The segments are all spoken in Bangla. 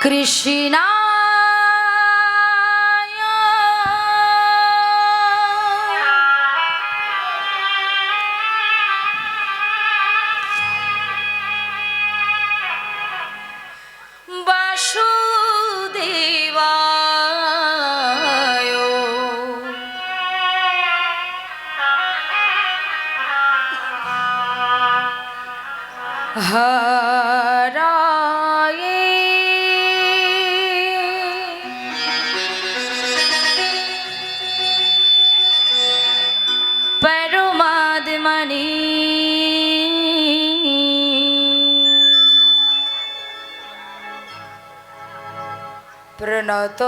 কৃষ্ণা হরায়ে পরমাত্মনি প্রণত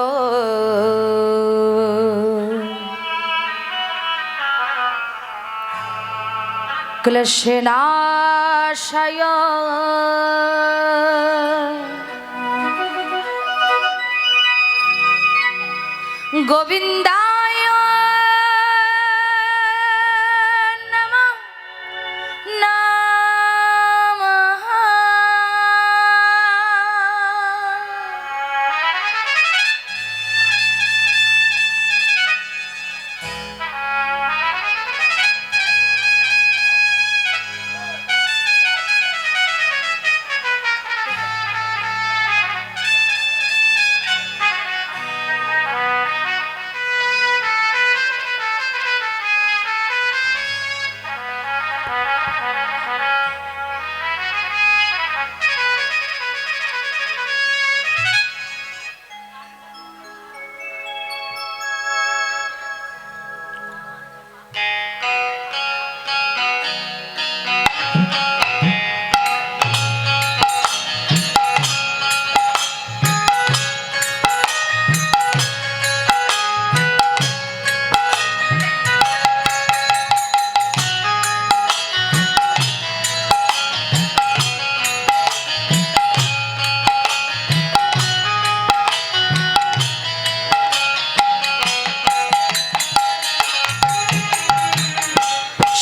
ক্লেশনাশয় গোবিন্দায় নমঃ নমঃ।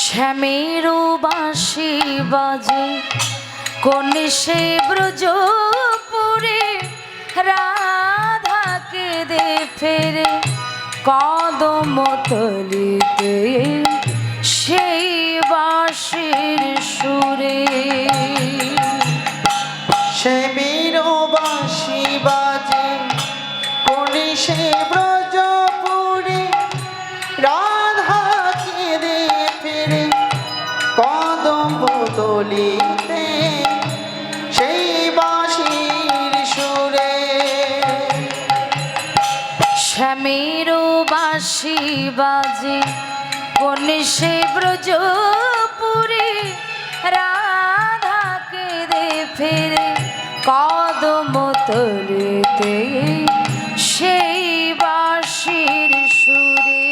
শ্যামের বাঁশি বাজে কোন সে ব্রজপুরে রাধাকে দে ফেরে কদম তলিতে সেই বাঁশির সুরে। শ্যামের বাঁশি বাজে কোন সে ব্রজপুরে রাধাকে দে ফিরে কদম তলিতে সেই বাঁশির সুরে। শ্যামের বাঁশি বাজে কোন সে ব্রজপুরে রাধাকে দে ফেরে কদম তলিতে সেই বাঁশির সুরে।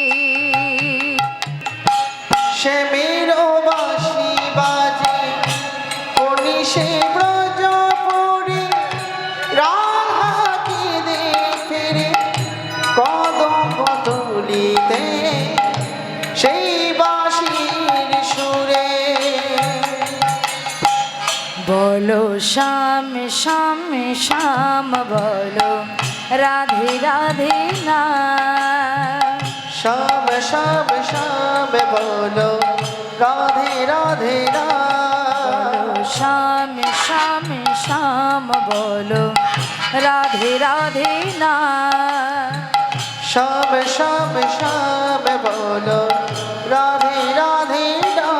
শ্যামের বাঁশি বাজে কোন সে ব্রজপুরে রাধাকে দে ফিরে কদম তলিতে সেই বাঁশির সুরে। বলো শ্যাম শ্যাম শ্যাম বলো রাধে রাধে না। শ্যাম শ্যাম শ্যাম বলো রাধে রাধে না। শ্যাম শ্যাম শ্যাম বলো রাধে রাধে না। শ্যাম শ্যাম শ্যাম বলো রাধে রাধে না।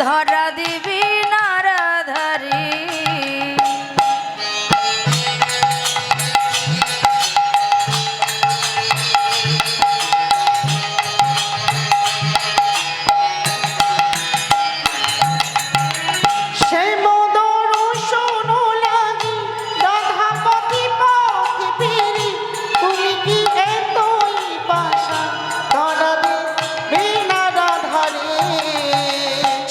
ধরা দিবি নারাধারি। সেই মদন শোনো লাগি রাধা পথি পথি ফিরি তুমি কি এতই পাশা ধরা দিবি নারাধারি।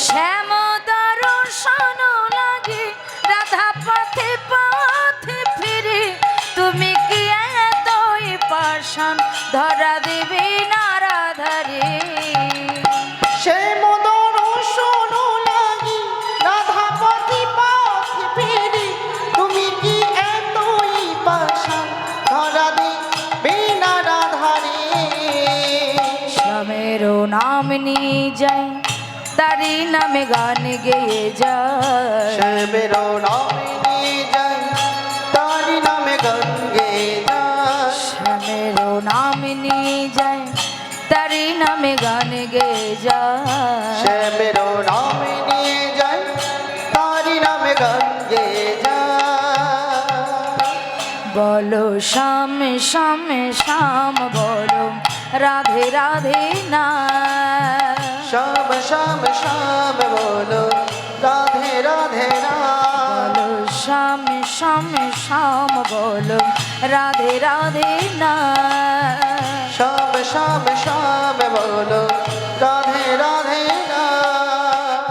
শ্যাম দর্শন লাগে রাধা পথে পথে ফিরে তুমি কি এতই পাষাণ ধরা দিবি নারাধারি। সেই মদন শোনো লাগি রাধা পথি পথি ফিরি তুমি কি এতই পাশা ধরা দিবি নারাধারি। শ্যামের নাম নিয়ে যাই তারি নামে গান গেয়ে যায়। শ্যামের নামে নিয়ে যাই তারি নামে গান গেয়ে যায়। শ্যামের নাম নিয়ে যাই তারি নামে গান গেয়ে যায়। শ্যামের নামে নিয়ে যাই তারি নামে গান গেয়ে যায়। বলো শ্যাম শ্যাম শ্যাম বলো রাধে রাধে না। শ্যাম শ্যাম শ্যাম বলো রাধে রাধে রাম। বলো শ্যাম শ্যাম শ্যাম বলো রাধে রাধে না। শ্যাম শ্যাম শ্যাম বলো রাধে রাধে রাম।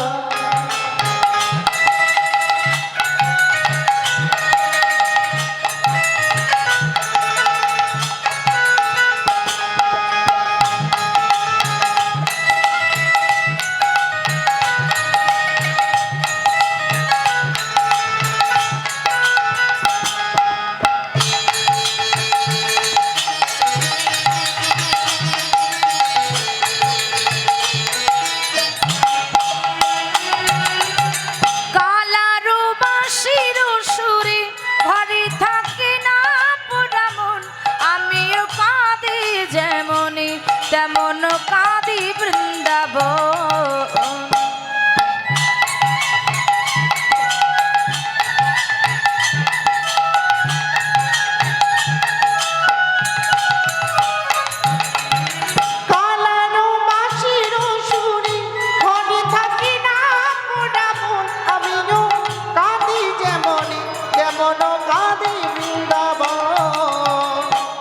কালারু বাঁশির সুরে ঘরে থাকে না পোড়া মন। আমিও কাঁদি যেমনি তেমন কাঁদি বৃন্দাবন। কালারু বাঁশির সুরে ঘরে থাকি না পোড়া মন। আমিও কাঁদি যেমনি তেমন কাঁদি বৃন্দাবন।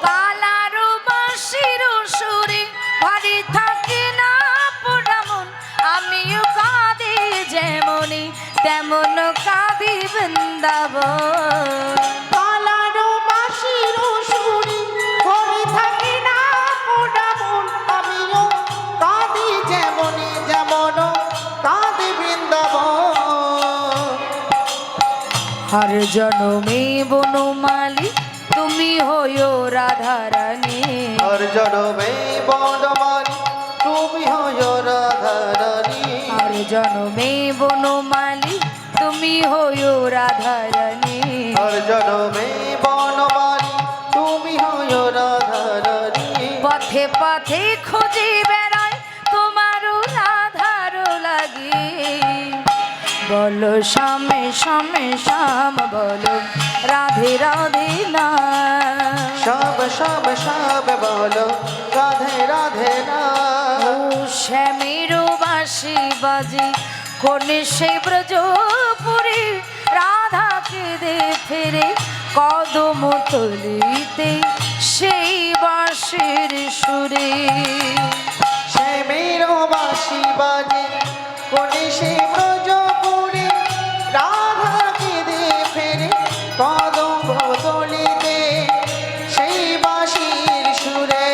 কালারু বাঁশির সুরে ঘরে থাকে না পোড়া মন। আমিও কাঁদি যেমনি তেমন কাঁদি বৃন্দাবন। কালারু বাঁশির সুরে ঘরে থাকি না পোড়া মন। আমিও কাঁদি যেমনি যেমন কাঁদি বৃন্দাবন। হর জনমে বনমালী তুমি হইও রাধারানী। হর জনমে বনমালী তুমি হইও রাধারানী। হর জনমে বনমালী তুমি হইও রাধারানী। হর জনমে বনমালী তুমি হইও রাধারানী। পথে পথে খুঁজি বেড়ায় তোমারও রাধার লাগি। বলো শ্যামে শ্যামে শ্যাম বলো রাধে রাধে না। শ্যাম শ্যাম শ্যাম বলো রাধে রাধে না। ও শ্যামের বাঁশি বাজে কোনে সে ব্রজপুরে রাধাকে দে ফেরে কদম তলিতে সেই বাঁশির সুরে। শ্যামের বাঁশি বাজে কোনে সে ব্রজপুরে রাধাকে দে ফেরে কদম তলিতে সেই বাঁশির সুরে।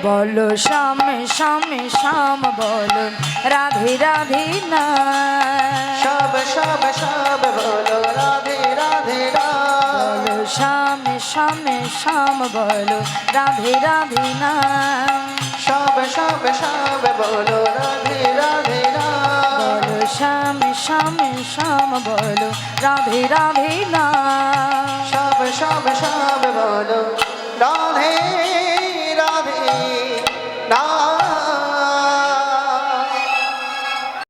বলো শ্যাম শ্যাম শ্যাম বলো রাধে রাধে না। শ্যাম শ্যাম শ্যাম বলো রাধে রাধে রাম। বলো শ্যাম শ্যাম শ্যাম বলো রাধে রাধে না। শ্যাম শ্যাম শ্যাম বলো রাধে রাধে রাম। বলো শ্যাম শ্যাম শ্যাম বলো রাধে রাধে না। শ্যাম শ্যাম শ্যাম বলো রাধে রাধে রাম।